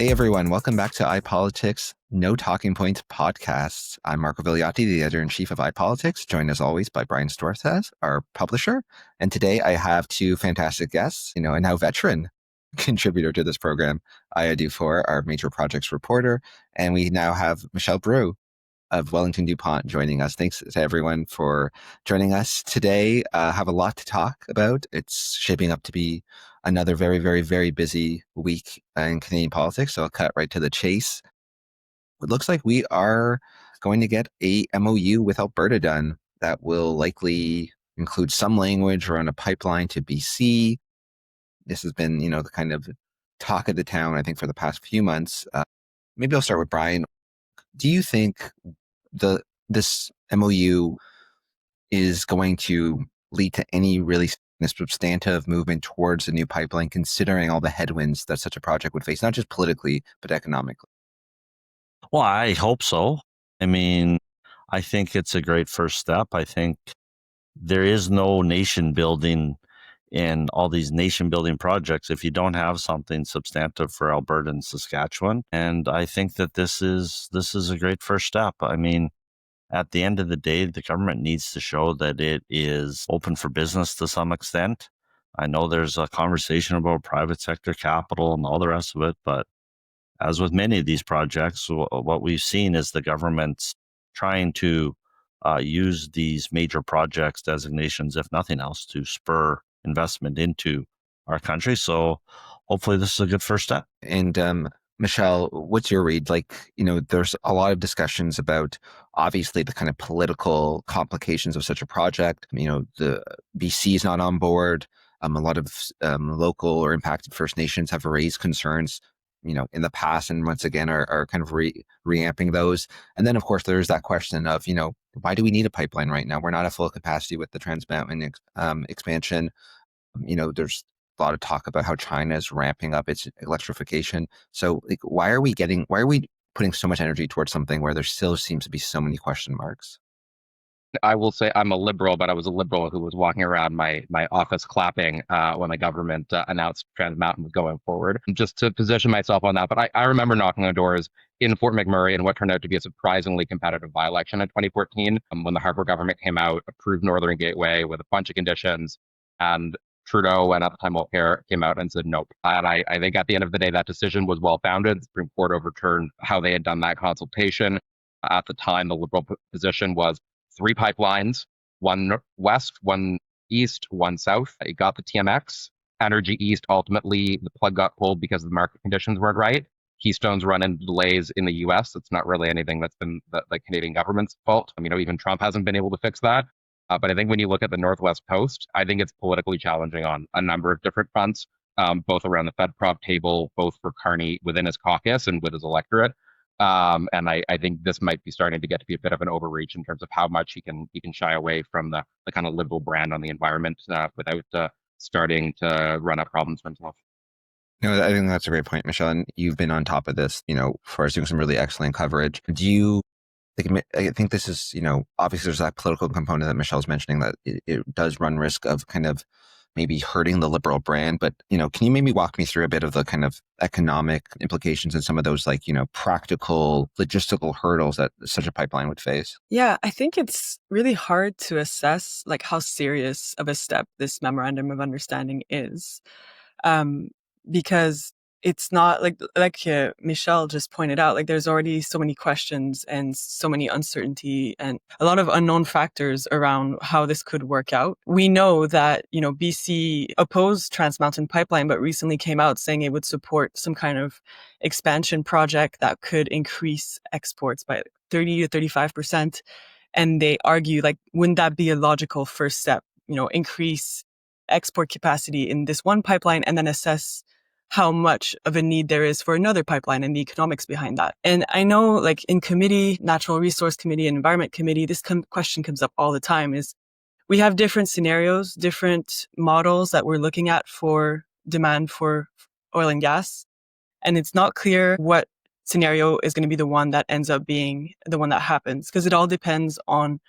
Hey everyone, welcome back to iPolitics No Talking Points podcasts. I'm Marco Vigliotti, the editor-in-chief of iPolitics, joined as always by Brian Storseth, our publisher. And today I have two fantastic guests, a now veteran contributor to this program, Aya Dufour, our major projects reporter, and we now have Michel Breau of Wellington, Dupont joining us. Thanks to everyone for joining us today. Have a lot to talk about. It's shaping up to be another very, very, very busy week in Canadian politics, so I'll cut right to the chase. It looks like we are going to get a MOU with Alberta done that will likely include some language around a pipeline to BC. This has been, the kind of talk of the town, I think, for the past few months. Maybe I'll start with Brian. Do you think this MOU is going to lead to any really substantive movement towards a new pipeline, considering all the headwinds that such a project would face, not just politically, but economically? Well, I hope so. I mean, I think it's a great first step. I think there is no nation building in all these nation building projects if you don't have something substantive for Alberta and Saskatchewan. And I think that this is a great first step. I mean, at the end of the day, the government needs to show that it is open for business to some extent. I know there's a conversation about private sector capital and all the rest of it, but as with many of these projects, what we've seen is the government's trying to use these major projects designations, if nothing else, to spur investment into our country. So hopefully this is a good first step. And Michel, what's your read? There's a lot of discussions about obviously the kind of political complications of such a project. The BC is not on board. A lot of local or impacted First Nations have raised concerns, in the past, and once again are kind of reamping those. And then, of course, there's that question of, why do we need a pipeline right now? We're not at full capacity with the Trans Mountain expansion. There's a lot of talk about how China is ramping up its electrification. So, why are we putting so much energy towards something where there still seems to be so many question marks? I will say I'm a liberal, but I was a liberal who was walking around my office clapping when the government announced Trans Mountain was going forward. Just to position myself on that, but I remember knocking on doors in Fort McMurray in what turned out to be a surprisingly competitive by-election in 2014 when the Harper government came out, approved Northern Gateway with a bunch of conditions, and Trudeau and at the time Pharmacare came out and said nope. And I think at the end of the day, that decision was well-founded. The Supreme Court overturned how they had done that consultation. At the time, the Liberal position was 3 pipelines, one west, one east, one south. It got the TMX. Energy East, ultimately, the plug got pulled because the market conditions weren't right. Keystone's run into delays in the US. It's not really anything that's been the Canadian government's fault. Even Trump hasn't been able to fix that. But I think when you look at the Northwest Coast, I think it's politically challenging on a number of different fronts, both around the Fed prop table, both for Carney within his caucus and with his electorate. And I think this might be starting to get to be a bit of an overreach in terms of how much he can shy away from the kind of liberal brand on the environment without starting to run up problems for himself. I think that's a great point, Michel. And you've been on top of this, for us doing some really excellent coverage. I think this is, obviously there's that political component that Michel's mentioning that it does run risk of kind of maybe hurting the liberal brand. But, can you maybe walk me through a bit of the kind of economic implications and some of those practical logistical hurdles that such a pipeline would face? Yeah, I think it's really hard to assess how serious of a step this memorandum of understanding is. Because it's not like Michel just pointed out, there's already so many questions and so many uncertainty and a lot of unknown factors around how this could work out. We know that, BC opposed Trans Mountain Pipeline, but recently came out saying it would support some kind of expansion project that could increase exports by 30 to 35%. And they argue, wouldn't that be a logical first step? Increase export capacity in this one pipeline and then assess how much of a need there is for another pipeline and the economics behind that. And I know in committee, Natural Resource Committee and Environment Committee, this question comes up all the time is we have different scenarios, different models that we're looking at for demand for oil and gas. And it's not clear what scenario is going to be the one that ends up being the one that happens because it all depends on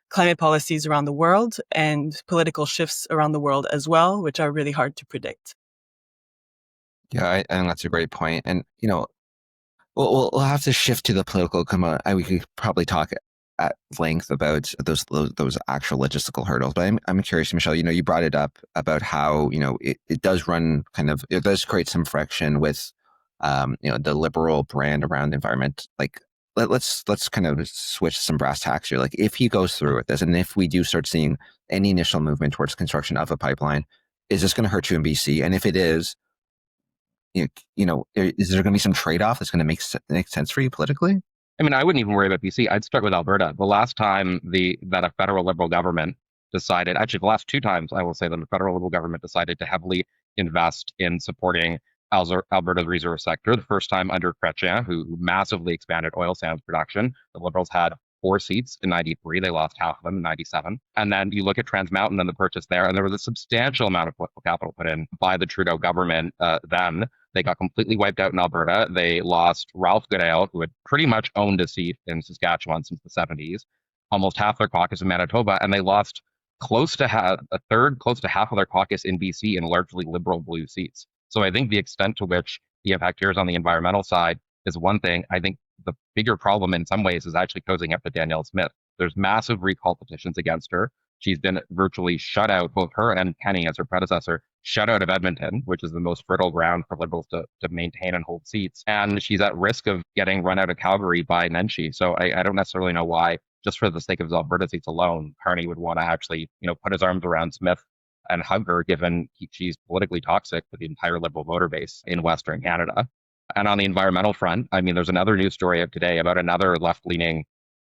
climate policies around the world and political shifts around the world as well, which are really hard to predict. Yeah, I think that's a great point. And, We'll have to shift to the political. We could probably talk at length about those actual logistical hurdles. But I'm curious, Michel. You brought it up about how it does run it does create some friction with the liberal brand around the environment. Like let's kind of switch some brass tacks here. Like if he goes through with this, and if we do start seeing any initial movement towards construction of a pipeline, is this going to hurt you in BC? And if it is, is there going to be some trade-off that's going to make sense for you politically? I mean, I wouldn't even worry about BC. I'd start with Alberta. The last time that a federal Liberal government decided, actually the last two times, I will say that the federal Liberal government decided to heavily invest in supporting Alberta's resource sector. The first time under Chrétien, who massively expanded oil sands production. The Liberals had 4 seats in 93. They lost half of them in 97. And then you look at Trans Mountain and the purchase there, and there was a substantial amount of political capital put in by the Trudeau government then. They got completely wiped out in Alberta. They lost Ralph Goodale, who had pretty much owned a seat in Saskatchewan since the 70s, almost half their caucus in Manitoba, and they lost close to half of their caucus in BC in largely Liberal blue seats. So I think the extent to which the impact here is on the environmental side is one thing. I think the bigger problem in some ways is actually cozying up to Danielle Smith. There's massive recall petitions against her. She's been virtually shut out, both her and Kenney as her predecessor, shut out of Edmonton, which is the most fertile ground for Liberals to maintain and hold seats. And she's at risk of getting run out of Calgary by Nenshi. So I don't necessarily know why, just for the sake of his Alberta seats alone, Carney would want to actually, put his arms around Smith and hug her, given she's politically toxic for the entire Liberal voter base in Western Canada. And on the environmental front, I mean, there's another news story of today about another left-leaning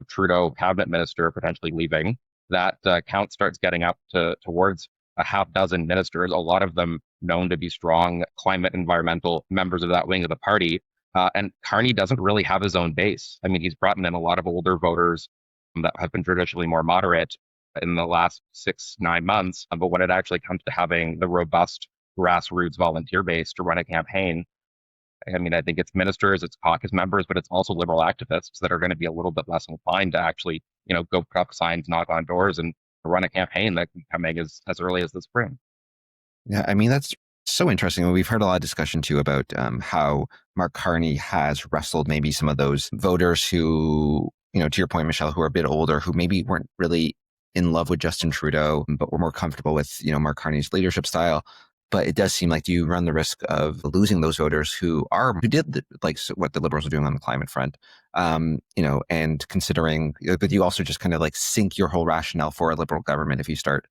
Trudeau cabinet minister potentially leaving. That count starts getting up towards a half dozen ministers, a lot of them known to be strong climate environmental members of that wing of the party. And Carney doesn't really have his own base. I mean, he's brought in a lot of older voters that have been traditionally more moderate in the last 6-9 months. But when it actually comes to having the robust grassroots volunteer base to run a campaign, I mean, I think it's ministers, it's caucus members, but it's also Liberal activists that are going to be a little bit less inclined to actually, go put up signs, knock on doors, and run a campaign that can be coming as early as the spring. Yeah, I mean, that's so interesting. We've heard a lot of discussion too about how Mark Carney has wrestled maybe some of those voters who, to your point, Michel, who are a bit older, who maybe weren't really in love with Justin Trudeau, but were more comfortable with, Mark Carney's leadership style. But it does seem like you run the risk of losing those voters who did what the Liberals are doing on the climate front, and considering, but you also just kind of sink your whole rationale for a Liberal government if you start,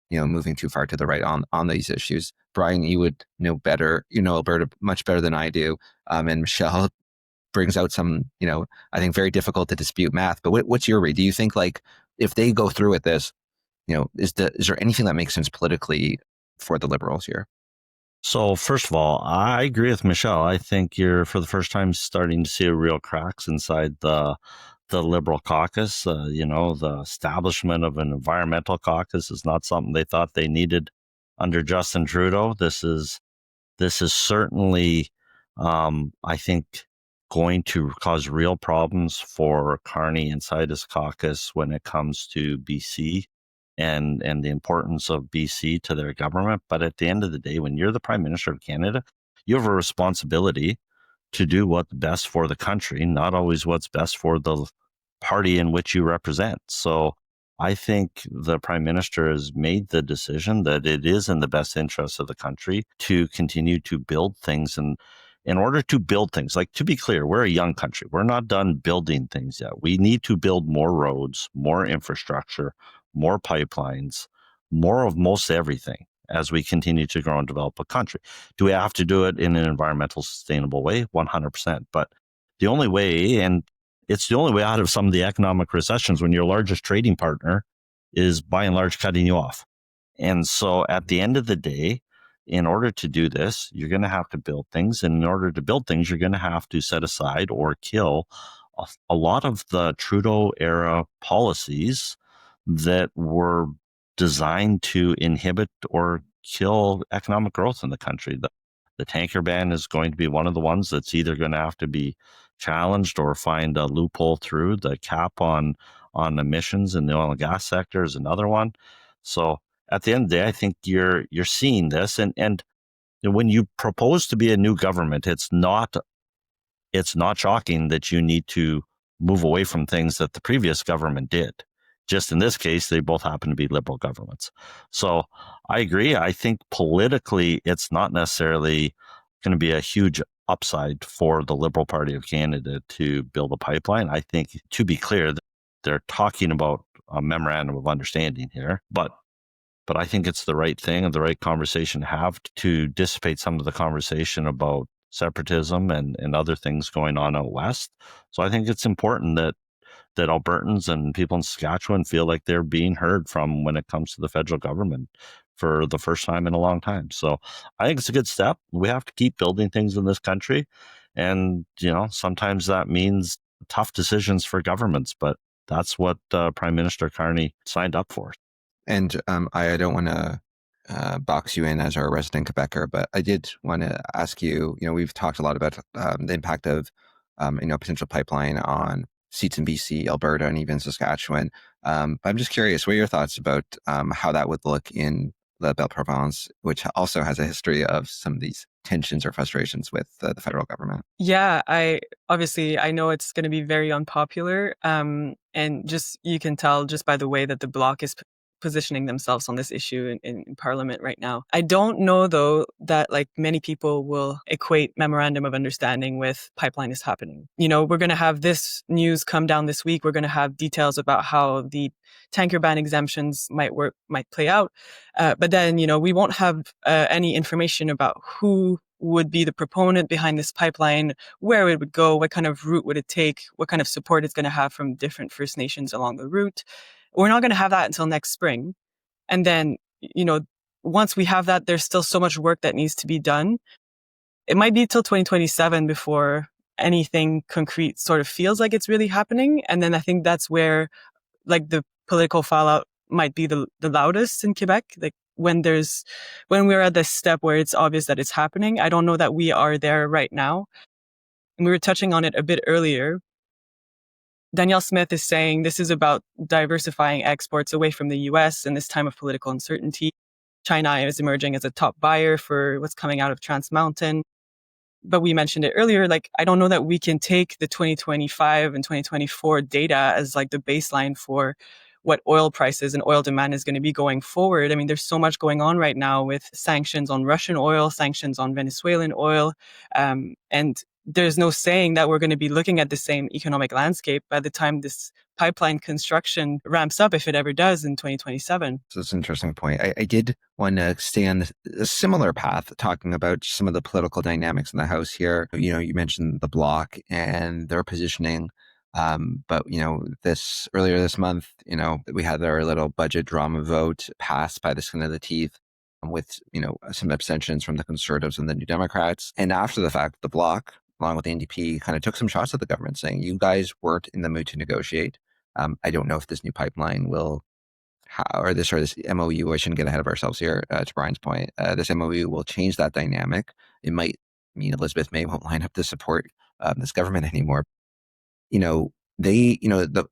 moving too far to the right on these issues. Brian, you would know better, Alberta much better than I do, and Michel brings out some, I think very difficult to dispute math. But what's your read? Do you think if they go through with this, is there anything that makes sense politically for the Liberals here? So first of all, I agree with Michel. I think you're for the first time starting to see real cracks inside the Liberal caucus. The establishment of an environmental caucus is not something they thought they needed under Justin Trudeau. This is certainly, I think, going to cause real problems for Carney inside his caucus when it comes to BC. And the importance of BC to their government. But at the end of the day, when you're the Prime Minister of Canada, you have a responsibility to do what's best for the country, not always what's best for the party in which you represent. So I think the Prime Minister has made the decision that it is in the best interest of the country to continue to build things. And in order to build things, to be clear, we're a young country. We're not done building things yet. We need to build more roads, more infrastructure, more pipelines, more of most everything as we continue to grow and develop a country. Do we have to do it in an environmental sustainable way? 100%. But the only way, and it's the only way out of some of the economic recessions when your largest trading partner is by and large cutting you off. And so at the end of the day, in order to do this, you're going to have to build things. And in order to build things, you're going to have to set aside or kill a lot of the Trudeau era policies that were designed to inhibit or kill economic growth in the country. The tanker ban is going to be one of the ones that's either going to have to be challenged or find a loophole through. The cap on emissions in the oil and gas sector is another one. So at the end of the day, I think you're seeing this. And when you propose to be a new government, it's not it's not shocking that you need to move away from things that the previous government did. Just in this case, they both happen to be Liberal governments. So I agree. I think politically, it's not necessarily going to be a huge upside for the Liberal Party of Canada to build a pipeline. I think, to be clear, they're talking about a memorandum of understanding here, but I think it's the right thing and the right conversation to have to dissipate some of the conversation about separatism and other things going on out west. So I think it's important that Albertans and people in Saskatchewan feel like they're being heard from when it comes to the federal government for the first time in a long time. So I think it's a good step. We have to keep building things in this country. And, sometimes that means tough decisions for governments, but that's what Prime Minister Carney signed up for. And I don't want to box you in as our resident Quebecer, but I did want to ask you, we've talked a lot about the impact of, potential pipeline on seats in BC, Alberta, and even Saskatchewan. But I'm just curious, what are your thoughts about how that would look in the Belle Province, which also has a history of some of these tensions or frustrations with the federal government? Yeah, I know it's going to be very unpopular. And just, you can tell just by the way that the Bloc is positioning themselves on this issue in Parliament right now. I don't know, though, that many people will equate memorandum of understanding with pipeline is happening. We're going to have this news come down this week. We're going to have details about how the tanker ban exemptions might play out. But then, we won't have any information about who would be the proponent behind this pipeline, where it would go, what kind of route would it take, what kind of support it's going to have from different First Nations along the route. We're not going to have that until next spring. And then, once we have that, there's still so much work that needs to be done. It might be till 2027 before anything concrete sort of feels like it's really happening. And then I think that's where the political fallout might be the loudest in Quebec. When we're at this step where it's obvious that it's happening. I don't know that we are there right now. And we were touching on it a bit earlier. Danielle Smith is saying this is about diversifying exports away from the US in this time of political uncertainty. China is emerging as a top buyer for what's coming out of Trans Mountain. But we mentioned it earlier, I don't know that we can take the 2025 and 2024 data as the baseline for what oil prices and oil demand is going to be going forward. I mean, there's so much going on right now with sanctions on Russian oil, sanctions on Venezuelan oil, and there's no saying that we're going to be looking at the same economic landscape by the time this pipeline construction ramps up, if it ever does, in 2027. So that's an interesting point. I did want to stay on a similar path, talking about some of the political dynamics in the House here. You mentioned the Bloc and their positioning. But earlier this month, we had our little budget drama vote passed by the skin of the teeth, with some abstentions from the Conservatives and the New Democrats. And after the fact, the Bloc, along with the NDP, kind of took some shots at the government, saying, you guys weren't in the mood to negotiate. I don't know if this new pipeline will, or this MOU, I shouldn't get ahead of ourselves here, to Brian's point, this MOU will change that dynamic. It might mean Elizabeth May won't line up to support this government anymore. The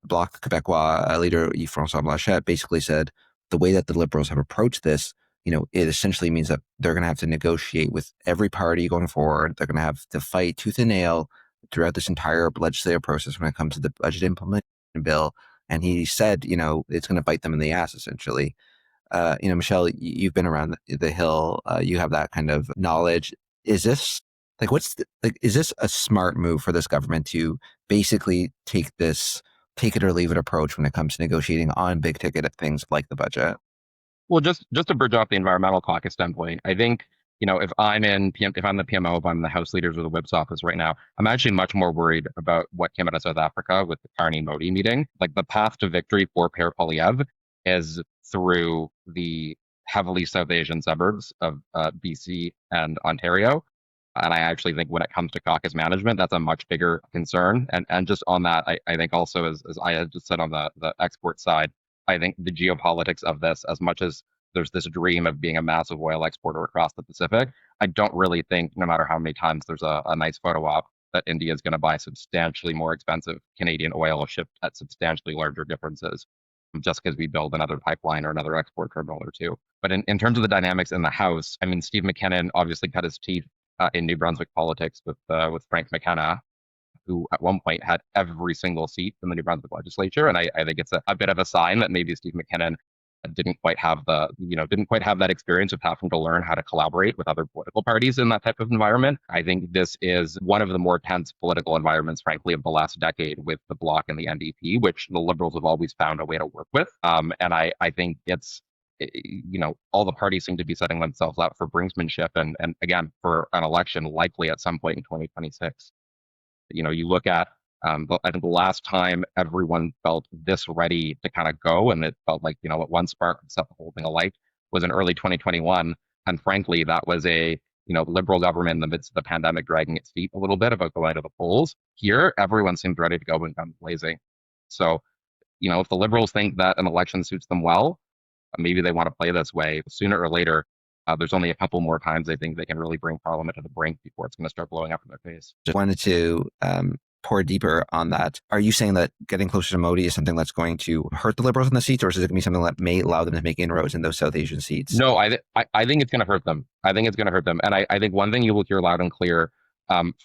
Bloc Québécois leader, Yves-François Blanchet, basically said the way that the Liberals have approached this, it essentially means that they're going to have to negotiate with every party going forward. They're going to have to fight tooth and nail throughout this entire legislative process when it comes to the budget implementation bill. And he said, it's going to bite them in the ass, essentially. Michel, you've been around the Hill. You have that kind of knowledge. Is this is this a smart move for this government to basically take it or leave it approach when it comes to negotiating on big ticket things like the budget? Well, just to bridge off the environmental caucus standpoint, I think, if I'm the PMO, if I'm the House leaders or the Whip's office right now, I'm actually much more worried about what came out of South Africa with the Carney-Modi meeting. The path to victory for Per Poilievre is through the heavily South Asian suburbs of BC and Ontario. And I actually think when it comes to caucus management, that's a much bigger concern. And just on that, I think also, as Aya just said on the export side, I think the geopolitics of this, as much as there's this dream of being a massive oil exporter across the Pacific, I don't really think, no matter how many times there's a nice photo op, that India is going to buy substantially more expensive Canadian oil shipped at substantially larger differences, just because we build another pipeline or another export terminal or two. But in terms of the dynamics in the House, I mean, Steve McKinnon obviously cut his teeth in New Brunswick politics with Frank McKenna. who at one point had every single seat in the New Brunswick legislature. And I think it's a bit of a sign that maybe Steve McKinnon didn't quite have that experience of having to learn how to collaborate with other political parties in that type of environment. I think this is one of the more tense political environments, frankly, of the last decade with the Bloc and the NDP, which the Liberals have always found a way to work with. And I think it's, all the parties seem to be setting themselves up for brinksmanship and again, for an election likely at some point in 2026. You look at, I think the last time everyone felt this ready to kind of go, and it felt like, at one spark set the whole thing alight, was in early 2021. And frankly, that was a, Liberal government in the midst of the pandemic dragging its feet a little bit about going to the polls. Here, everyone seems ready to go and guns blazing. So, if the Liberals think that an election suits them well, maybe they want to play this way. Sooner or later, there's only a couple more times they think they can really bring Parliament to the brink before it's going to start blowing up in their face. Just wanted to pour deeper on that. Are you saying that getting closer to Modi is something that's going to hurt the Liberals in the seats, or is it going to be something that may allow them to make inroads in those South Asian seats? No, I think it's going to hurt them. I think it's going to hurt them. And I think one thing you will hear loud and clear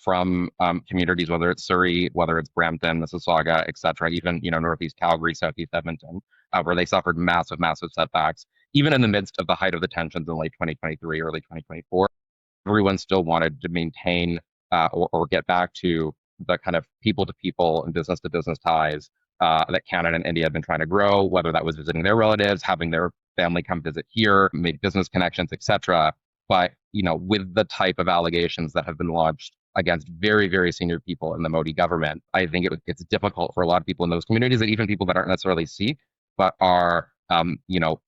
from communities, whether it's Surrey, whether it's Brampton, Mississauga, et cetera, even, Northeast Calgary, Southeast Edmonton, where they suffered massive setbacks, even in the midst of the height of the tensions in late 2023, early 2024, everyone still wanted to maintain or get back to the kind of people-to-people and business-to-business ties that Canada and India had been trying to grow, whether that was visiting their relatives, having their family come visit here, make business connections, etc. But, with the type of allegations that have been launched against very, very senior people in the Modi government, I think it's difficult for a lot of people in those communities, and even people that aren't necessarily Sikh, but are,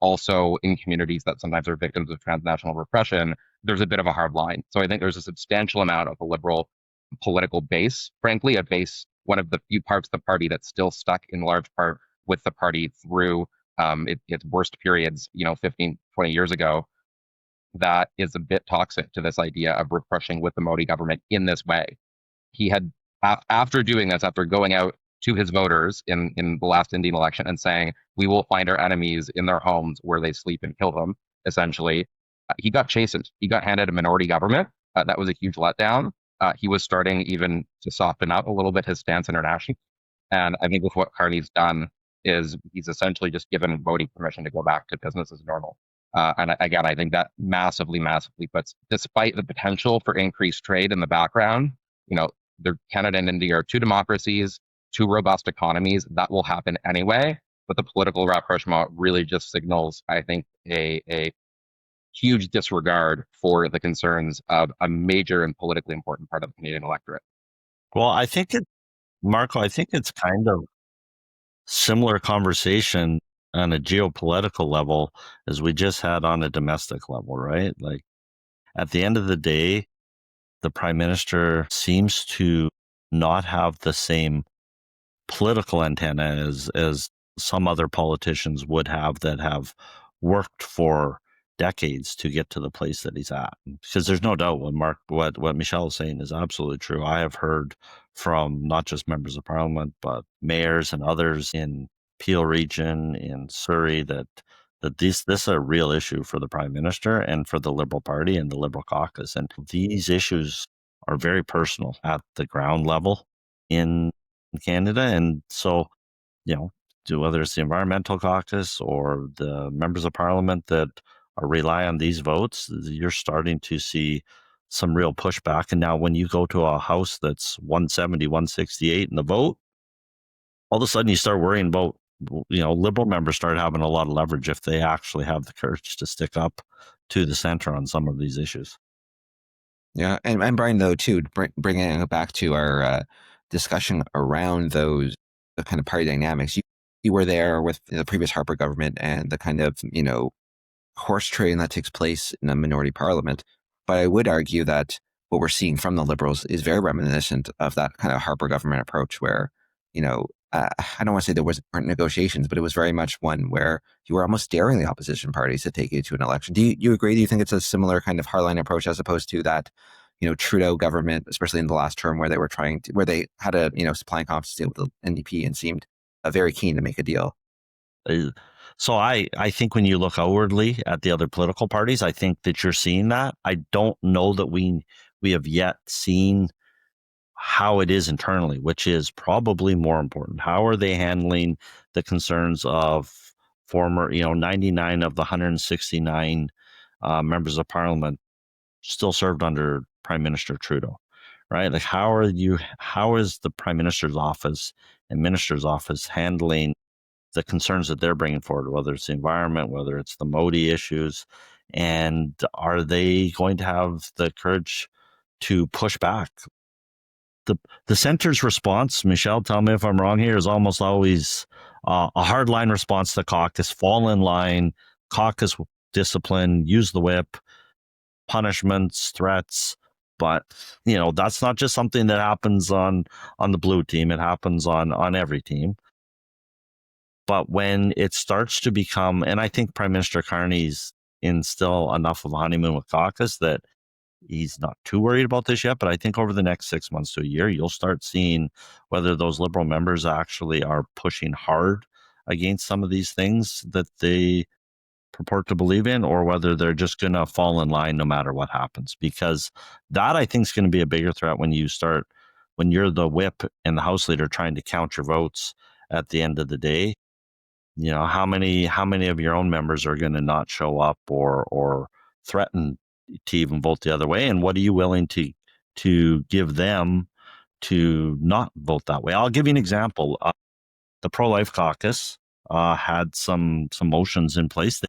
also in communities that sometimes are victims of transnational repression. There's a bit of a hard line. So I think there's a substantial amount of the Liberal political base, frankly, one of the few parts of the party that's still stuck in large part with the party through its worst periods, 15, 20 years ago, that is a bit toxic to this idea of refreshing with the Modi government in this way. He had, after doing this, after going out to his voters in the last Indian election and saying, we will find our enemies in their homes where they sleep and kill them, essentially, he got chastened. He got handed a minority government. That was a huge letdown. He was starting even to soften up a little bit his stance internationally. And I think with what Carney's done is he's essentially just given Modi permission to go back to business as normal. And again, I think that massively puts, despite the potential for increased trade in the background, Canada and India are two democracies, two robust economies. That will happen anyway. But the political rapprochement really just signals, I think, a huge disregard for the concerns of a major and politically important part of the Canadian electorate. Well, I think it's kind of similar conversation on a geopolitical level as we just had on a domestic level, right? Like, at the end of the day, the Prime Minister seems to not have the same political antenna as some other politicians would have that have worked for decades to get to the place that he's at. Because there's no doubt what Michel is saying is absolutely true. I have heard from not just members of Parliament, but mayors and others in Peel region, in Surrey, that this is a real issue for the Prime Minister and for the Liberal Party and the Liberal Caucus. And these issues are very personal at the ground level in Canada. And so, whether it's the Environmental Caucus or the members of Parliament that rely on these votes, you're starting to see some real pushback. And now when you go to a house that's 170, 168 in the vote, all of a sudden you start worrying about, Liberal members start having a lot of leverage if they actually have the courage to stick up to the center on some of these issues. Yeah. And Brian, though, too, bringing it back to our discussion around those kind of party dynamics, you were there with the previous Harper government and the kind of, horse trading that takes place in a minority parliament. But I would argue that what we're seeing from the Liberals is very reminiscent of that kind of Harper government approach where, I don't want to say there wasn't negotiations, but it was very much one where you were almost daring the opposition parties to take you to an election. Do you agree? Do you think it's a similar kind of hardline approach as opposed to that, Trudeau government, especially in the last term where they had a, supply and confidence deal with the NDP and seemed very keen to make a deal? So I think when you look outwardly at the other political parties, I think that you're seeing that. I don't know that we have yet seen how it is internally, which is probably more important. How are they handling the concerns of former, 99 of the 169 members of parliament still served under Prime Minister Trudeau, right? Like, how is the Prime Minister's office and Minister's office handling the concerns that they're bringing forward, whether it's the environment, whether it's the Modi issues, and are they going to have the courage to push back? The center's response, Michel, tell me if I'm wrong here, is almost always a hardline response to caucus, fall in line, caucus discipline, use the whip, punishments, threats. But that's not just something that happens on the blue team. It happens on every team. But when it starts to become, and I think Prime Minister Carney's in still enough of a honeymoon with caucus that he's not too worried about this yet, but I think over the next 6 months to a year, you'll start seeing whether those Liberal members actually are pushing hard against some of these things that they purport to believe in, or whether they're just going to fall in line no matter what happens. Because that, I think, is going to be a bigger threat when you're the whip and the House leader trying to count your votes at the end of the day. How many of your own members are going to not show up or threaten to even vote the other way, and what are you willing to give them to not vote that way? I'll give you an example. The pro-life caucus had some motions in place that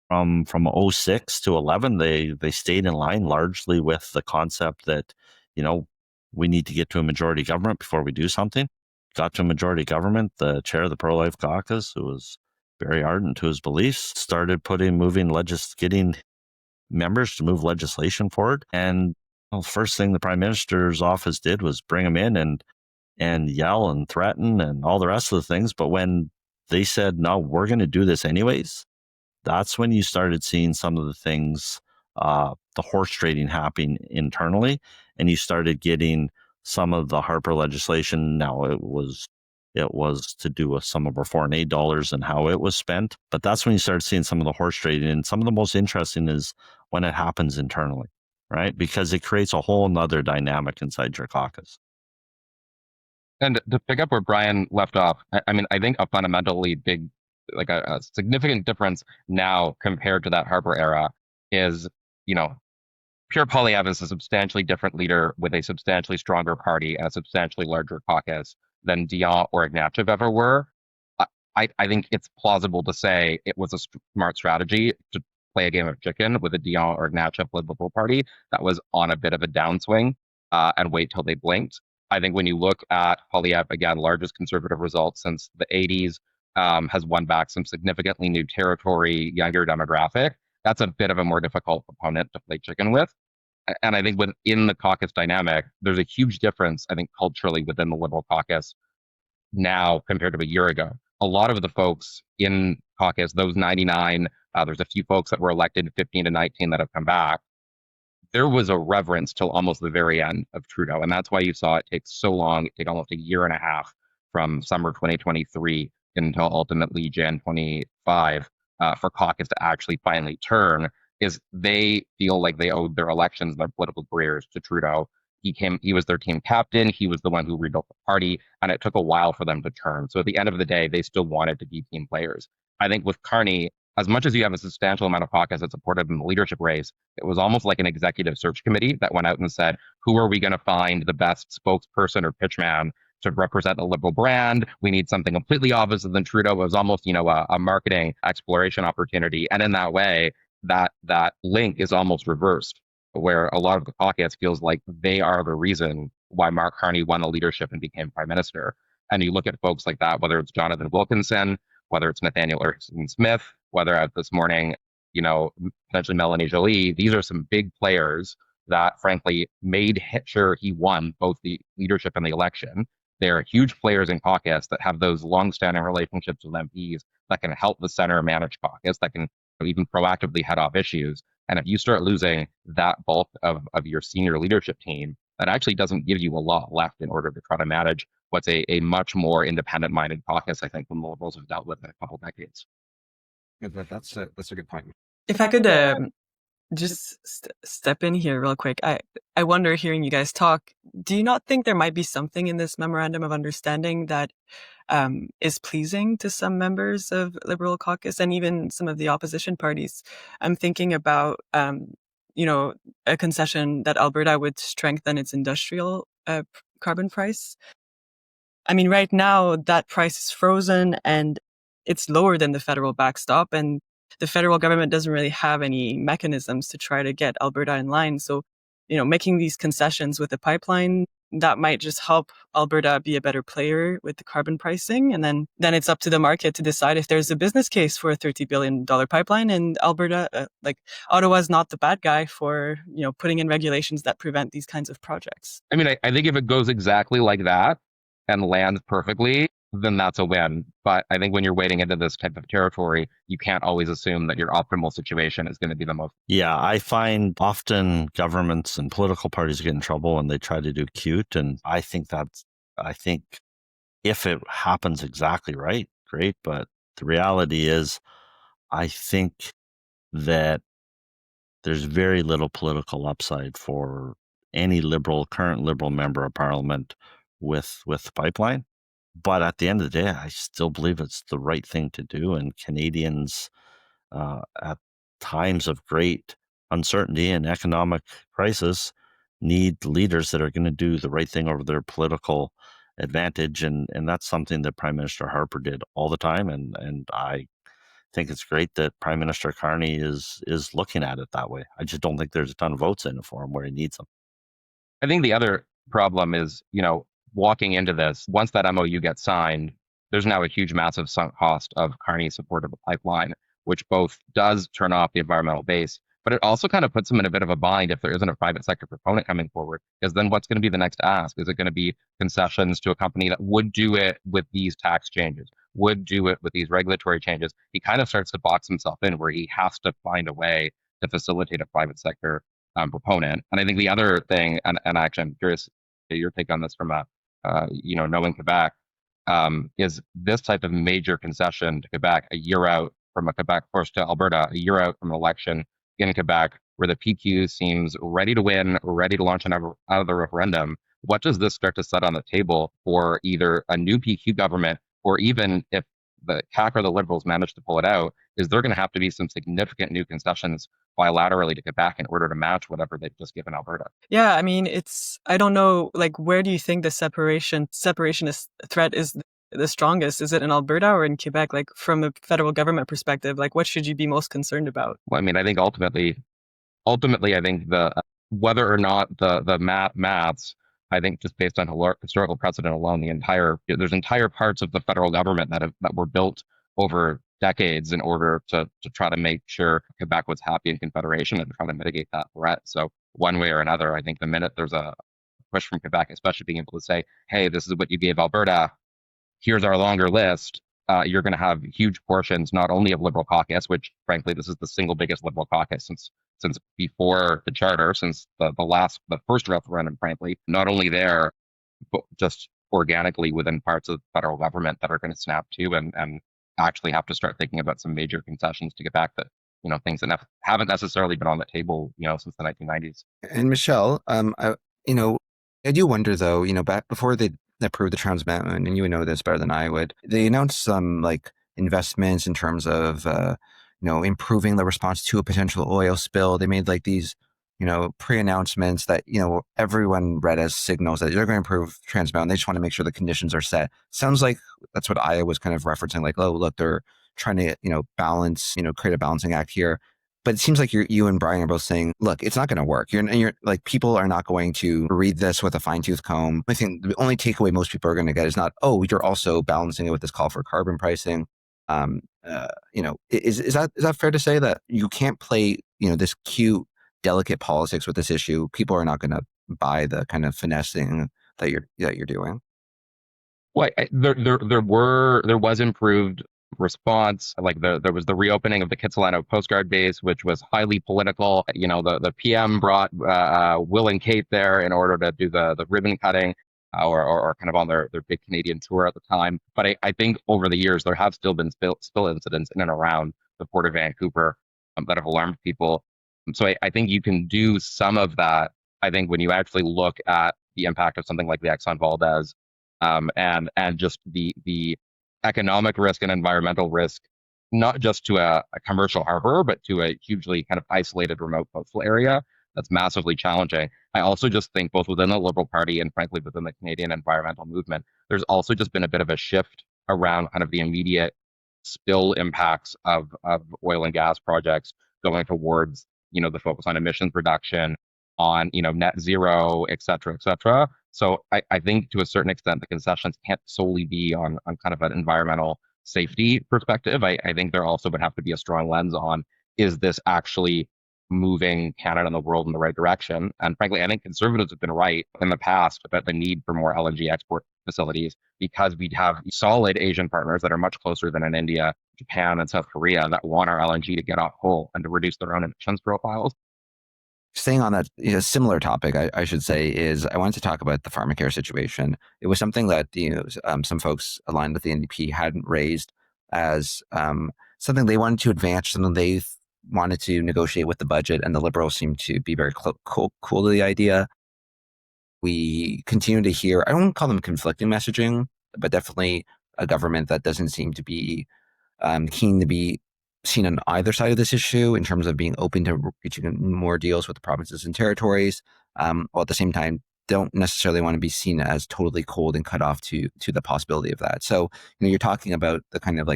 from 06 to 11, they stayed in line largely with the concept that we need to get to a majority government before we do something. Got to a majority government. The chair of the pro-life caucus, who was very ardent to his beliefs, started getting members to move legislation forward. And first thing the Prime Minister's office did was bring them in and yell and threaten and all the rest of the things. But when they said, no, we're going to do this anyways, that's when you started seeing some of the things, the horse trading happening internally, and you started getting some of the Harper legislation. Now it was to do with some of our foreign aid dollars and how it was spent. But that's when you start seeing some of the horse trading. And some of the most interesting is when it happens internally, right? Because it creates a whole nother dynamic inside your caucus. And to pick up where Brian left off, I think a fundamentally big, like a significant difference now compared to that Harper era is, Pierre Poilievre is a substantially different leader with a substantially stronger party and a substantially larger caucus than Dion or Ignatieff ever were. I think it's plausible to say it was a smart strategy to play a game of chicken with a Dion or Ignatieff-led Liberal Party that was on a bit of a downswing and wait till they blinked. I think when you look at Poilievre, again, largest conservative results since the 80s, has won back some significantly new territory, younger demographic. That's a bit of a more difficult opponent to play chicken with. And I think within the caucus dynamic, there's a huge difference, I think, culturally within the Liberal caucus now compared to a year ago. A lot of the folks in caucus, those 99, there's a few folks that were elected 15 to 19 that have come back. There was a reverence till almost the very end of Trudeau. And that's why you saw it take so long. It took almost a year and a half from summer 2023 until ultimately Jan 25 for caucus to actually finally turn, is they feel like they owed their elections, their political careers to Trudeau. He was their team captain. He was the one who rebuilt the party, and it took a while for them to turn. So at the end of the day, they still wanted to be team players. I think with Carney, as much as you have a substantial amount of caucus that supported him in the leadership race, it was almost like an executive search committee that went out and said, who are we going to find the best spokesperson or pitchman to represent the Liberal brand? We need something completely opposite than Trudeau. It was almost, a marketing exploration opportunity. And in that way, that link is almost reversed, where a lot of the caucus feels like they are the reason why Mark Carney won the leadership and became prime minister. And you look at folks like that, whether it's Jonathan Wilkinson, whether it's Nathaniel Erickson Smith, whether at this morning, potentially Melanie Joly, these are some big players that frankly made sure he won both the leadership and the election. They're huge players in caucus that have those long-standing relationships with MPs that can help the center manage caucus, that can even proactively head off issues. And if you start losing that bulk of your senior leadership team, that actually doesn't give you a lot left in order to try to manage what's a much more independent-minded caucus, I think, than the Liberals have dealt with in a couple decades. That's a good point. If I could just step in here real quick. I wonder, hearing you guys talk, do you not think there might be something in this memorandum of understanding that is pleasing to some members of Liberal Caucus and even some of the opposition parties? I'm thinking about, a concession that Alberta would strengthen its industrial carbon price. I mean, right now that price is frozen and it's lower than the federal backstop, and the federal government doesn't really have any mechanisms to try to get Alberta in line. So, making these concessions with the pipeline, that might just help Alberta be a better player with the carbon pricing. And then it's up to the market to decide if there's a business case for a $30 billion pipeline. And Alberta, Ottawa's not the bad guy for, putting in regulations that prevent these kinds of projects. I mean, I think if it goes exactly like that and lands perfectly, then that's a win. But I think when you're wading into this type of territory, you can't always assume that your optimal situation is going to be the most. Yeah, I find often governments and political parties get in trouble when they try to do cute. And I think if it happens exactly right, great. But the reality is, I think that there's very little political upside for any current liberal member of parliament with the pipeline. But at the end of the day, I still believe it's the right thing to do. And Canadians, at times of great uncertainty and economic crisis, need leaders that are going to do the right thing over their political advantage. And that's something that Prime Minister Harper did all the time. And I think it's great that Prime Minister Carney is looking at it that way. I just don't think there's a ton of votes in it for him where he needs them. I think the other problem is, walking into this, once that MOU gets signed, there's now a huge, massive sunk cost of Carney's support of the pipeline, which both does turn off the environmental base, but it also kind of puts them in a bit of a bind if there isn't a private sector proponent coming forward, because then what's going to be the next ask? Is it going to be concessions to a company that would do it with these tax changes, would do it with these regulatory changes? He kind of starts to box himself in where he has to find a way to facilitate a private sector proponent. And I think the other thing, and actually I'm curious your take on this from knowing Quebec, is this type of major concession to Quebec a year out from a Quebec, first to Alberta, a year out from an election in Quebec, where the PQ seems ready to win, ready to launch out of the referendum. What does this start to set on the table for either a new PQ government, or even if the CAQ or the Liberals manage to pull it out, is there going to have to be some significant new concessions bilaterally to Quebec in order to match whatever they've just given Alberta? Yeah, I mean, I don't know, where do you think the separationist threat is the strongest? Is it in Alberta or in Quebec? From a federal government perspective, what should you be most concerned about? Well, I mean, I think ultimately, I think whether or not the maths, I think just based on historical precedent alone, there's entire parts of the federal government that were built over decades in order to try to make sure Quebec was happy in Confederation and to try to mitigate that threat. So one way or another, I think the minute there's a push from Quebec, especially being able to say, hey, this is what you gave Alberta, here's our longer list, you're going to have huge portions, not only of Liberal caucus, which frankly, this is the single biggest Liberal caucus since before the charter, since the first referendum, frankly, not only there, but just organically within parts of the federal government that are going to snap to and actually have to start thinking about some major concessions to get back that, things that haven't necessarily been on the table, since the 1990s. And Michel, I do wonder though, back before they approved the Trans Mountain, and you would know this better than I would, they announced some investments in terms of, improving the response to a potential oil spill. They made these, pre-announcements that, everyone read as signals that they're going to improve Trans Mountain. They just want to make sure the conditions are set. Sounds like that's what Aya was kind of referencing, oh, look, they're trying to, balance, create a balancing act here. But it seems like you and Brian are both saying, look, it's not going to work. You're people are not going to read this with a fine-tooth comb. I think the only takeaway most people are going to get is not, oh, you're also balancing it with this call for carbon pricing. Is that fair to say that you can't play, this cute, delicate politics with this issue? People are not going to buy the kind of finessing that you're doing. Well, there was improved response. There was the reopening of the Kitsilano Coast Guard base, which was highly political. The PM brought Will and Kate there in order to do the ribbon cutting, or kind of on their big Canadian tour at the time. But I think over the years there have still been spill incidents in and around the Port of Vancouver that have alarmed people. So I think you can do some of that. I think when you actually look at the impact of something like the Exxon Valdez, and just the economic risk and environmental risk, not just to a commercial harbor, but to a hugely kind of isolated remote coastal area, that's massively challenging. I also just think both within the Liberal Party and frankly within the Canadian environmental movement, there's also just been a bit of a shift around kind of the immediate spill impacts of oil and gas projects going towards, the focus on emissions reduction, on, net zero, et cetera, et cetera. So I think to a certain extent, the concessions can't solely be on kind of an environmental safety perspective. I think there also would have to be a strong lens on, is this actually moving Canada and the world in the right direction? And frankly, I think conservatives have been right in the past about the need for more LNG export facilities, because we'd have solid Asian partners that are much closer than in India, Japan, and South Korea that want our LNG to get off coal and to reduce their own emissions profiles. Staying on that similar topic, I should say, is I wanted to talk about the Pharmacare situation. It was something that some folks aligned with the NDP hadn't raised as something they wanted to advance, something they wanted to negotiate with the budget, and the Liberals seemed to be very cool to the idea. We continue to hear, I don't call them conflicting messaging, but definitely a government that doesn't seem to be keen to be seen on either side of this issue in terms of being open to reaching more deals with the provinces and territories, while at the same time don't necessarily want to be seen as totally cold and cut off to the possibility of that. So, you're talking about the kind of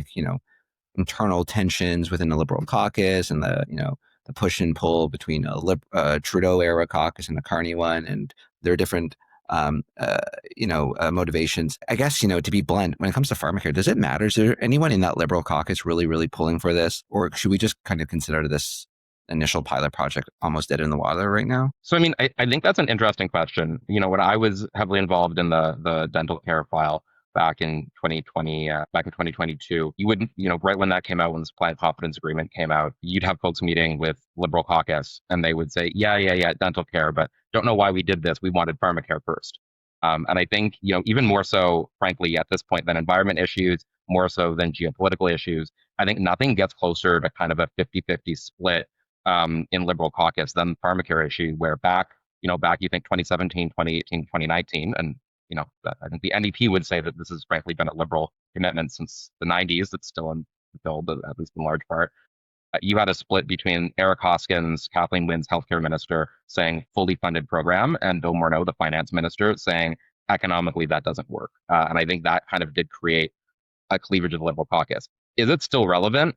internal tensions within the Liberal caucus, and the push and pull between a Trudeau era caucus and the Carney one, and there are different motivations. I guess, to be blunt, when it comes to Pharmacare, does it matter? Is there anyone in that Liberal caucus really, really pulling for this? Or should we just kind of consider this initial pilot project almost dead in the water right now? So, I think that's an interesting question. When I was heavily involved in the dental care file back in 2020, back in 2022, you wouldn't, right when that came out, when the supply and confidence agreement came out, you'd have folks meeting with Liberal caucus and they would say, yeah, dental care, but don't know why we did this. We wanted Pharmacare first. And I think, even more so, frankly, at this point than environment issues, more so than geopolitical issues, I think nothing gets closer to kind of a 50-50 split in Liberal caucus than the Pharmacare issue, where back you think 2017, 2018, 2019, and I think the NDP would say that this has frankly been a Liberal commitment since the 90s. It's still unfulfilled, at least in large part. You had a split between Eric Hoskins, Kathleen Wynne's healthcare minister, saying fully funded program, and Bill Morneau, the finance minister, saying economically that doesn't work. And I think that kind of did create a cleavage of the Liberal caucus. Is it still relevant?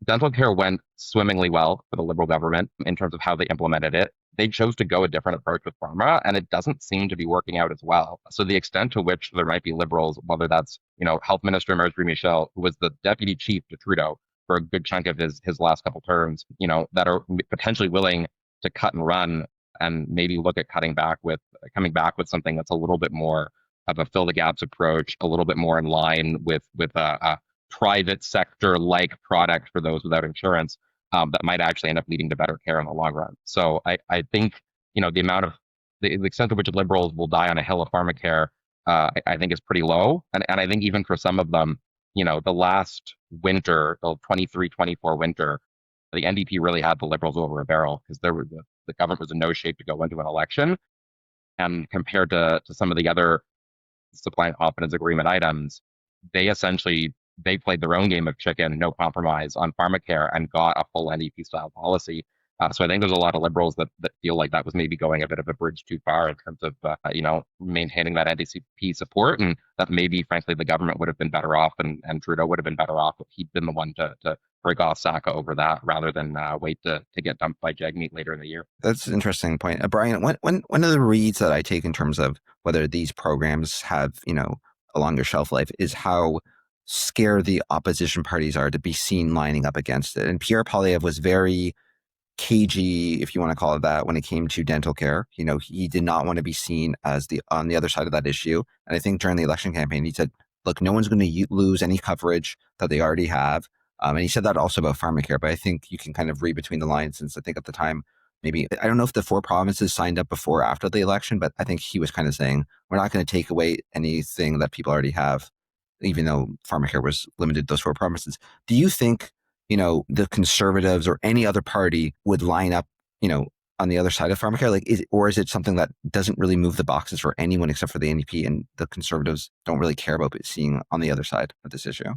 Dental care went swimmingly well for the Liberal government in terms of how they implemented it. They chose to go a different approach with pharma, and it doesn't seem to be working out as well. So the extent to which there might be Liberals, whether that's, Health Minister Michel, who was the deputy chief to Trudeau for a good chunk of his last couple terms, that are potentially willing to cut and run and maybe look at coming back with something that's a little bit more of a fill the gaps approach, a little bit more in line with a private sector like product for those without insurance, that might actually end up leading to better care in the long run. So I think, the extent to which Liberals will die on a hill of Pharmacare, I think is pretty low. And I think even for some of them, the last winter, the 23-24 winter, the NDP really had the Liberals over a barrel, because the government was in no shape to go into an election. And compared to some of the other supply and confidence agreement items, they played their own game of chicken, no compromise on Pharmacare, and got a full NDP style policy. So I think there's a lot of Liberals that feel like that was maybe going a bit of a bridge too far in terms of maintaining that NDP support, and that maybe frankly the government would have been better off, and Trudeau would have been better off if he'd been the one to break off Saka over that, rather than wait to get dumped by Jagmeet later in the year. That's an interesting point, Brian. One of the reads that I take in terms of whether these programs have a longer shelf life is how scared the opposition parties are to be seen lining up against it. And Pierre Poilievre was very cagey, if you want to call it that, when it came to dental care. He did not want to be seen as on the other side of that issue. And I think during the election campaign, he said, look, no one's going to lose any coverage that they already have. And he said that also about Pharmacare, but I think you can kind of read between the lines, since I think at the time, maybe, I don't know if the 4 provinces signed up before or after the election, but I think he was kind of saying, we're not going to take away anything that people already have, even though Pharmacare was limited to those 4 provinces. Do you think the Conservatives or any other party would line up, on the other side of Pharmacare? Like, or is it something that doesn't really move the boxes for anyone except for the NDP, and the Conservatives don't really care about seeing on the other side of this issue?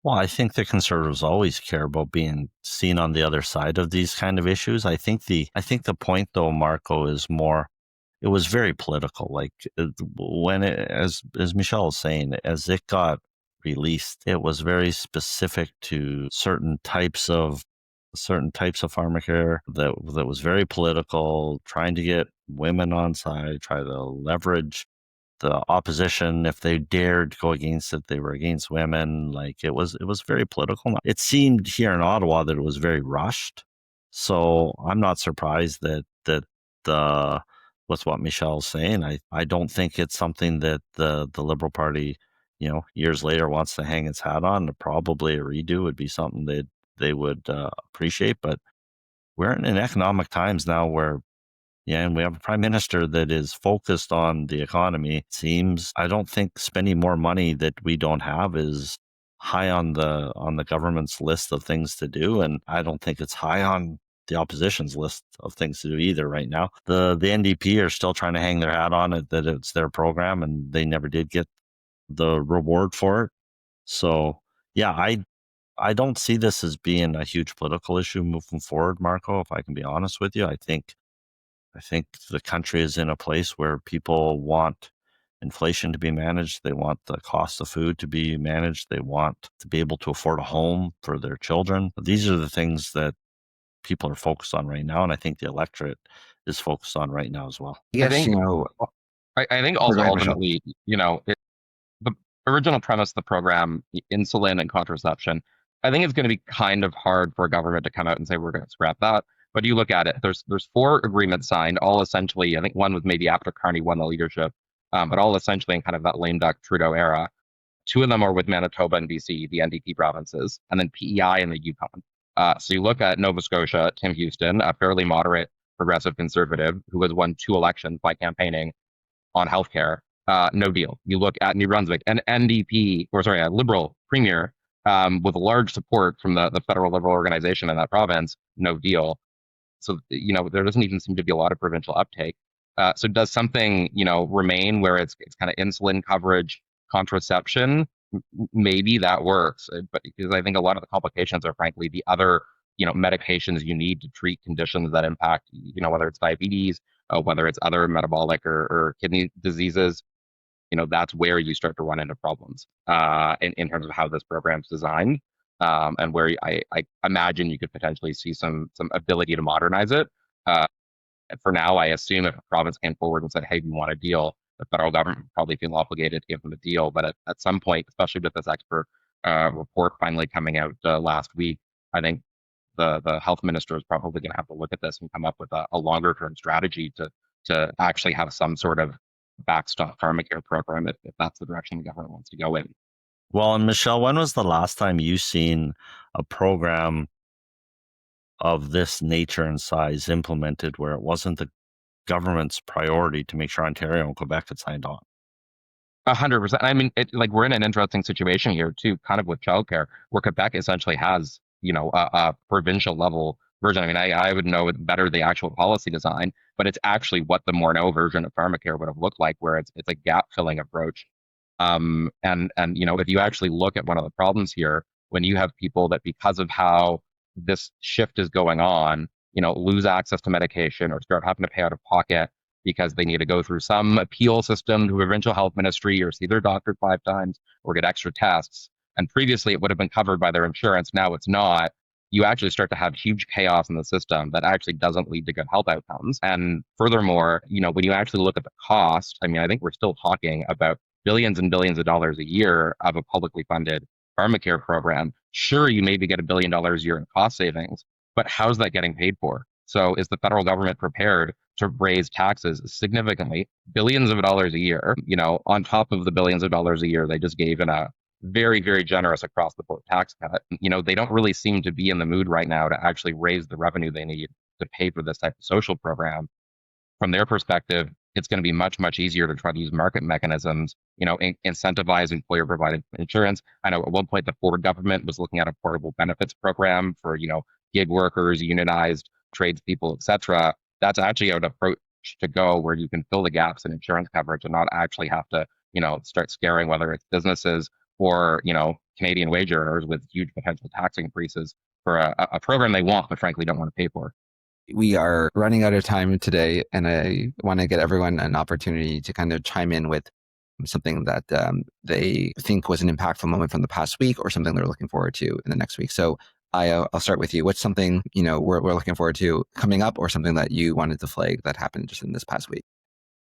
Well, I think the Conservatives always care about being seen on the other side of these kind of issues. I think the point, though, Marco, is more. It was very political. Like when as Michel was saying, as it got released, it was very specific to certain types of pharmacare that was very political, trying to get women on side, try to leverage the opposition. If they dared go against it, they were against women. Like it was very political. It seemed here in Ottawa that it was very rushed. So I'm not surprised that the with what Michel's saying. I don't think it's something that the Liberal Party, years later wants to hang its hat on. Probably a redo would be something they would appreciate. But we're in economic times now where, and we have a prime minister that is focused on the economy. It seems, I don't think spending more money that we don't have is high on the government's list of things to do, and I don't think it's high on the opposition's list of things to do either right now. The NDP are still trying to hang their hat on it that it's their program, and they never did get the reward for it. So yeah, I don't see this as being a huge political issue moving forward, Marco, if I can be honest with you. I think the country is in a place where people want inflation to be managed. They want the cost of food to be managed. They want to be able to afford a home for their children. These are the things that people are focused on right now, and I think the electorate is focused on right now as well. Yes, I think also ultimately, the original premise of the program, insulin and contraception, I think it's going to be kind of hard for a government to come out and say we're going to scrap that. But you look at it, there's 4 agreements signed, all essentially, I think one was maybe after Carney won the leadership, but all essentially in kind of that lame duck Trudeau era. 2 of them are with Manitoba and BC, the NDP provinces, and then PEI and the Yukon. So you look at Nova Scotia, Tim Houston, a fairly moderate progressive conservative who has won 2 elections by campaigning on healthcare, no deal. You look at New Brunswick, an a Liberal premier with large support from the federal Liberal organization in that province, no deal. So, there doesn't even seem to be a lot of provincial uptake. So does something, remain where it's kind of insulin coverage, contraception? Maybe that works, but because I think a lot of the complications are frankly the other, medications you need to treat conditions that impact, whether it's diabetes, whether it's other metabolic or kidney diseases. That's where you start to run into problems in terms of how this program's designed. And where I imagine you could potentially see some ability to modernize it. For now, I assume if a province came forward and said, hey, we want a deal, the federal government would probably feel obligated to give them a deal. But at some point, especially with this expert report finally coming out last week, I think the health minister is probably going to have to look at this and come up with a longer term strategy to actually have some sort of backstop Pharmacare program if that's the direction the government wants to go in. Well, and Michel, when was the last time you seen a program of this nature and size implemented where it wasn't the government's priority to make sure Ontario and Quebec had signed on? 100%. I mean, we're in an interesting situation here too, kind of with childcare, where Quebec essentially has, a provincial level version. I mean, I would know better the actual policy design, but it's actually what the Morneau version of Pharmacare would have looked like, where it's a gap filling approach. And if you actually look at one of the problems here, when you have people that because of how this shift is going on, lose access to medication or start having to pay out of pocket because they need to go through some appeal system to a provincial health ministry or see their doctor 5 times or get extra tests. And previously it would have been covered by their insurance. Now it's not. You actually start to have huge chaos in the system that actually doesn't lead to good health outcomes. And furthermore, when you actually look at the cost, I mean, I think we're still talking about billions and billions of dollars a year of a publicly funded Pharmacare program. Sure, you maybe get $1 billion a year in cost savings, but how's that getting paid for? So is the federal government prepared to raise taxes significantly, billions of dollars a year, on top of the billions of dollars a year they just gave in a very, very generous across the board tax cut? They don't really seem to be in the mood right now to actually raise the revenue they need to pay for this type of social program. From their perspective, it's going to be much, much easier to try to use market mechanisms, incentivize employer-provided insurance. I know at one point the Ford government was looking at a portable benefits program for, gig workers, unionized tradespeople, et cetera. That's actually an approach to go where you can fill the gaps in insurance coverage and not actually have to, start scaring whether it's businesses or, Canadian wage earners with huge potential tax increases for a program they want, but frankly don't want to pay for. We are running out of time today, and I want to get everyone an opportunity to kind of chime in with something that they think was an impactful moment from the past week or something they're looking forward to in the next week. So I'll start with you. What's something, we're looking forward to coming up, or something that you wanted to flag that happened just in this past week?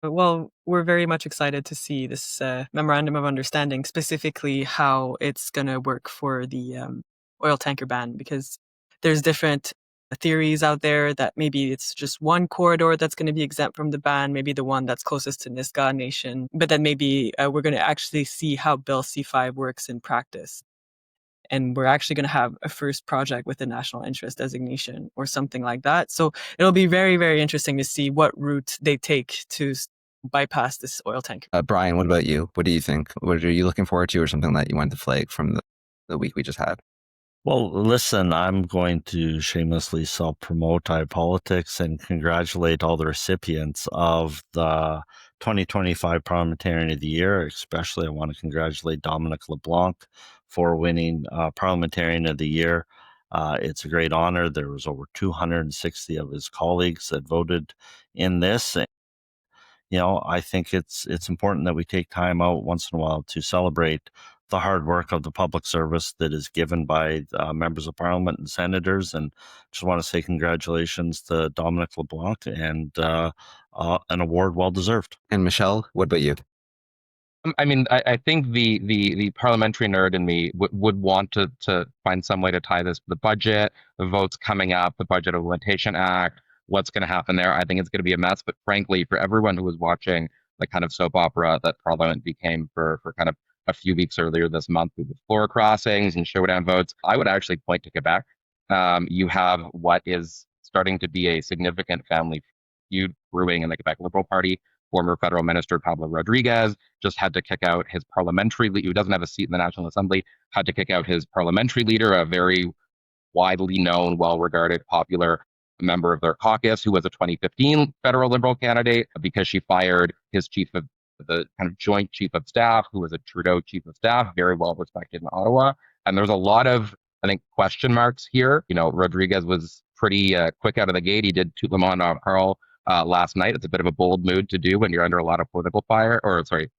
Well, we're very much excited to see this memorandum of understanding, specifically how it's going to work for the oil tanker ban, because there's different theories out there that maybe it's just one corridor that's going to be exempt from the ban, maybe the one that's closest to Niska Nation, but then maybe we're going to actually see how Bill C5 works in practice. And we're actually going to have a first project with a national interest designation or something like that. So it'll be very, very interesting to see what route they take to bypass this oil tanker. Brian, what about you? What do you think? What are you looking forward to, or something that you wanted to flag from the week we just had? Well, listen, I'm going to shamelessly self-promote iPolitics and congratulate all the recipients of the 2025 Parliamentarian of the Year. Especially, I want to congratulate Dominic LeBlanc for winning Parliamentarian of the Year. It's a great honor. There was over 260 of his colleagues that voted in this. I think it's important that we take time out once in a while to celebrate the hard work of the public service that is given by members of parliament and senators. And just want to say congratulations to Dominic LeBlanc, and an award well deserved. And Michel, what about you? I mean, I think the parliamentary nerd in me would want to find some way to tie this to the budget, the votes coming up, the Budget Implementation Act, what's going to happen there. I think it's going to be a mess. But frankly, for everyone who was watching the kind of soap opera that Parliament became for kind of a few weeks earlier this month with the floor crossings and showdown votes, I would actually point to Quebec. You have what is starting to be a significant family feud brewing in the Quebec Liberal Party. Former federal minister Pablo Rodriguez just had to kick out his parliamentary leader, who doesn't have a seat in the National Assembly, had to kick out his parliamentary leader, a very widely known, well-regarded, popular member of their caucus, who was a 2015 federal Liberal candidate, because she fired his the kind of joint chief of staff, who was a Trudeau chief of staff, very well respected in Ottawa. And there's a lot of, I think, question marks here. Rodriguez was pretty quick out of the gate. He did Tout le monde en parle last night. It's a bit of a bold move to do when you're under a lot of political fire,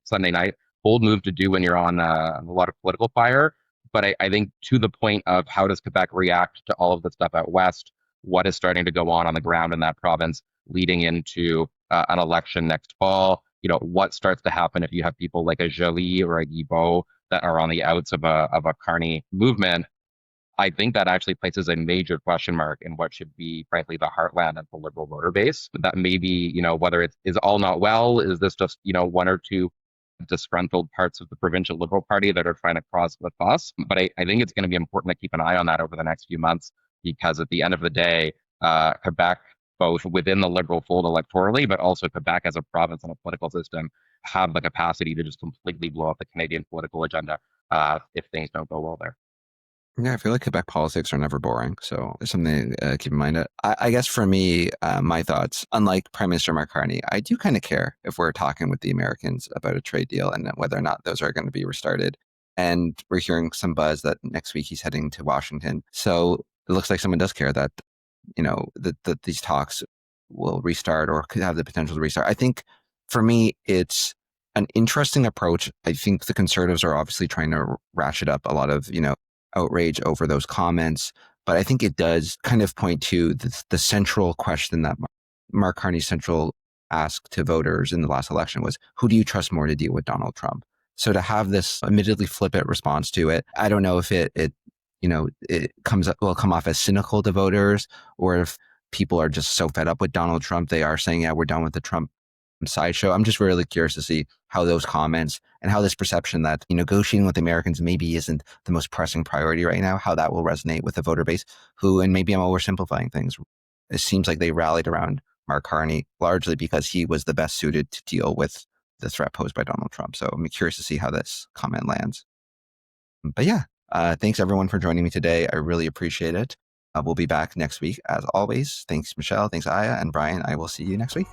Sunday night, bold move to do when you're on a lot of political fire. But I think to the point of how does Quebec react to all of the stuff out west, what is starting to go on the ground in that province leading into an election next fall, what starts to happen if you have people like a Joly or a Guilbeault that are on the outs of a Carney movement. I think that actually places a major question mark in what should be, frankly, the heartland of the Liberal voter base. That maybe, whether it is all not well, is this just, one or two disgruntled parts of the provincial Liberal Party that are trying to cross with us? But I think it's going to be important to keep an eye on that over the next few months, because at the end of the day, Quebec, both within the Liberal fold electorally, but also Quebec as a province and a political system, have the capacity to just completely blow up the Canadian political agenda if things don't go well there. Yeah, I feel like Quebec politics are never boring. So there's something to keep in mind. I guess for me, my thoughts, unlike Prime Minister Mark Carney, I do kind of care if we're talking with the Americans about a trade deal and whether or not those are going to be restarted. And we're hearing some buzz that next week he's heading to Washington. So it looks like someone does care that, that these talks will restart or could have the potential to restart. I think for me, it's an interesting approach. I think the Conservatives are obviously trying to ratchet up a lot of, outrage over those comments. But I think it does kind of point to the central question that Mark Carney's central ask to voters in the last election was, who do you trust more to deal with Donald Trump? So to have this admittedly flippant response to it, I don't know if it will come off as cynical to voters, or if people are just so fed up with Donald Trump, they are saying, yeah, we're done with the Trump sideshow. I'm just really curious to see how those comments and how this perception that negotiating with Americans maybe isn't the most pressing priority right now, how that will resonate with the voter base who, and maybe I'm oversimplifying things, it seems like they rallied around Mark Carney, largely because he was the best suited to deal with the threat posed by Donald Trump. So I'm curious to see how this comment lands. But yeah, thanks everyone for joining me today. I really appreciate it. We'll be back next week as always. Thanks, Michelle. Thanks, Aya. And Brian, I will see you next week.